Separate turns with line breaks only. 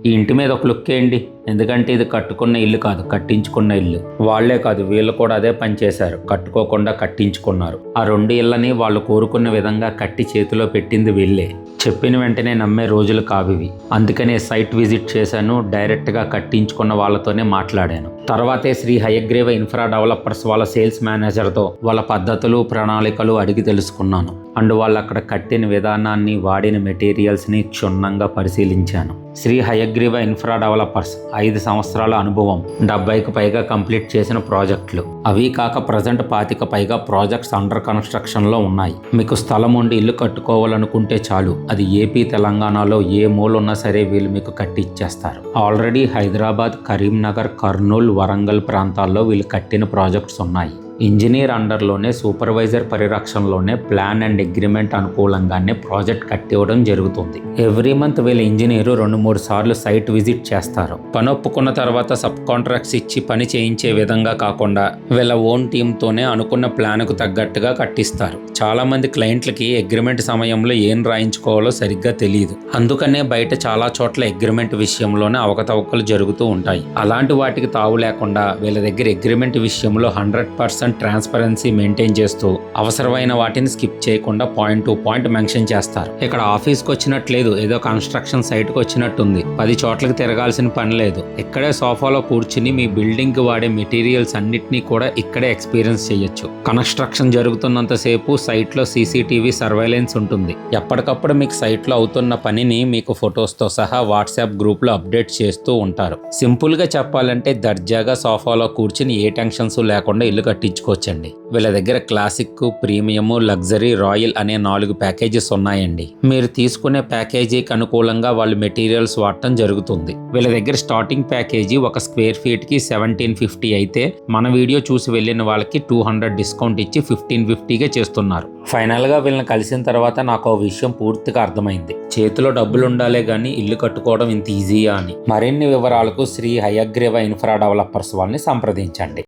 ఈ ఇంటి మీద ఒక లుక్ వేయండి, ఎందుకంటే ఇది కట్టుకున్న ఇల్లు కాదు, కట్టించుకున్న ఇల్లు. వాళ్లే కాదు, వీళ్ళు కూడా అదే పని చేశారు, కట్టుకోకుండా కట్టించుకున్నారు. ఆ 2 ఇళ్లని వాళ్ళు కోరుకున్న విధంగా కట్టి చేతిలో పెట్టింది వీళ్ళే. చెప్పిన వెంటనే నమ్మే రోజులు కావివి. అందుకనే సైట్ విజిట్ చేశాను, డైరెక్ట్గా కట్టించుకున్న వాళ్ళతోనే మాట్లాడాను. తర్వాతే శ్రీ హయగ్రీవ ఇన్ఫ్రా డెవలపర్స్ వాళ్ళ సేల్స్ మేనేజర్తో వాళ్ళ పద్ధతులు ప్రణాళికలు అడిగి తెలుసుకున్నాను. అండ్ వాళ్ళు అక్కడ కట్టిన విధానాన్ని, వాడిన మెటీరియల్స్ని క్షుణ్ణంగా పరిశీలించాను. శ్రీ హయగ్రీవ ఇన్ఫ్రా డెవలపర్స్ 5 సంవత్సరాల అనుభవం, 70కి పైగా కంప్లీట్ చేసిన ప్రాజెక్టులు. అవి కాక ప్రజెంట్ 25కి పైగా ప్రాజెక్ట్స్ అండర్ కన్స్ట్రక్షన్లో ఉన్నాయి. మీకు స్థలం ఉండి ఇల్లు కట్టుకోవాలనుకుంటే చాలు, అది ఏపీ తెలంగాణలో ఏ మూలున్నా సరే వీళ్ళు మీకు కట్టి ఇచ్చేస్తారు. ఆల్రెడీ హైదరాబాద్, కరీంనగర్, కర్నూలు, వరంగల్ ప్రాంతాల్లో వీళ్ళు కట్టిన ప్రాజెక్ట్స్ ఉన్నాయి. ఇంజనీర్ అండర్లోనే, సూపర్వైజర్ పరిరక్షణలోనే, ప్లాన్ అండ్ అగ్రిమెంట్ అనుకూలంగానే ప్రాజెక్ట్ కట్టివ్వడం జరుగుతుంది. ఎవ్రీ మంత్ వీళ్ళ ఇంజనీరు 2-3 సార్లు సైట్ విజిట్ చేస్తారు. పని ఒప్పుకున్న తర్వాత సబ్ కాంట్రాక్ట్స్ ఇచ్చి పని చేయించే విధంగా కాకుండా వీళ్ళ ఓన్ టీంతోనే అనుకున్న ప్లాన్కు తగ్గట్టుగా కట్టిస్తారు. చాలా మంది క్లయింట్లకి అగ్రిమెంట్ సమయంలో ఏం రాయించుకోవాలో సరిగ్గా తెలియదు. అందుకనే బయట చాలా చోట్ల అగ్రిమెంట్ విషయంలోనే అవకతవకలు జరుగుతూ ఉంటాయి. అలాంటి వాటికి తావు లేకుండా వీళ్ళ దగ్గర అగ్రిమెంట్ విషయంలో 100% ట్రాన్స్పరెన్సీ మెయింటైన్ చేస్తూ అవసరమైన వాటిని స్కిప్ చేయకుండా పాయింట్ టు పాయింట్ మెన్షన్ చేస్తారు. ఇక్కడ ఆఫీస్కి వచ్చినట్లేదు, ఏదో కన్స్ట్రక్షన్ సైట్కి వచ్చినట్టుంది. 10 చోట్లకి తిరగాల్సిన పని లేదు. ఇక్కడే సోఫాలో కూర్చుని మీ బిల్డింగ్కి వాడే మెటీరియల్స్ అన్నిటినీ కూడా ఇక్కడే ఎక్స్పీరియన్స్ చేయొచ్చు. కన్స్ట్రక్షన్ జరుగుతున్నంతసేపు సైట్లో సీసీటీవీ సర్వైలెన్స్ ఉంటుంది. ఎప్పటికప్పుడు మీకు సైట్లో అవుతున్న పనిని మీకు ఫొటోస్తో సహా వాట్సాప్ గ్రూప్లో అప్డేట్ చేస్తూ ఉంటారు. సింపుల్గా చెప్పాలంటే దర్జాగా సోఫాలో కూర్చుని ఏ టెన్షన్స్ లేకుండా ఇల్లు కట్టించుకోవచ్చండి. వీళ్ళ దగ్గర క్లాసిక్, ప్రీమియం, లగ్జరీ, రాయల్ అనే 4 ప్యాకేజెస్ ఉన్నాయండి. మీరు తీసుకునే ప్యాకేజీకి అనుకూలంగా వాళ్ళు మెటీరియల్స్ వాడటం జరుగుతుంది. వీళ్ళ దగ్గర స్టార్టింగ్ ప్యాకేజీ ఒక స్క్వేర్ ఫీట్కి 1750 అయితే మన వీడియో చూసి వెళ్ళిన వాళ్ళకి 200 డిస్కౌంట్ ఇచ్చి 1550గా చేస్తున్నారు. ఫైనల్గా వీళ్ళని కలిసిన తర్వాత నాకు ఆ విషయం పూర్తిగా అర్థమైంది. చేతిలో డబ్బులు ఉండాలే కానీ ఇల్లు కట్టుకోవడం ఇంత ఈజీయా అని. మరిన్ని వివరాలకు శ్రీ హయగ్రీవ ఇన్ఫ్రా డెవలపర్స్ వాళ్ళని సంప్రదించండి.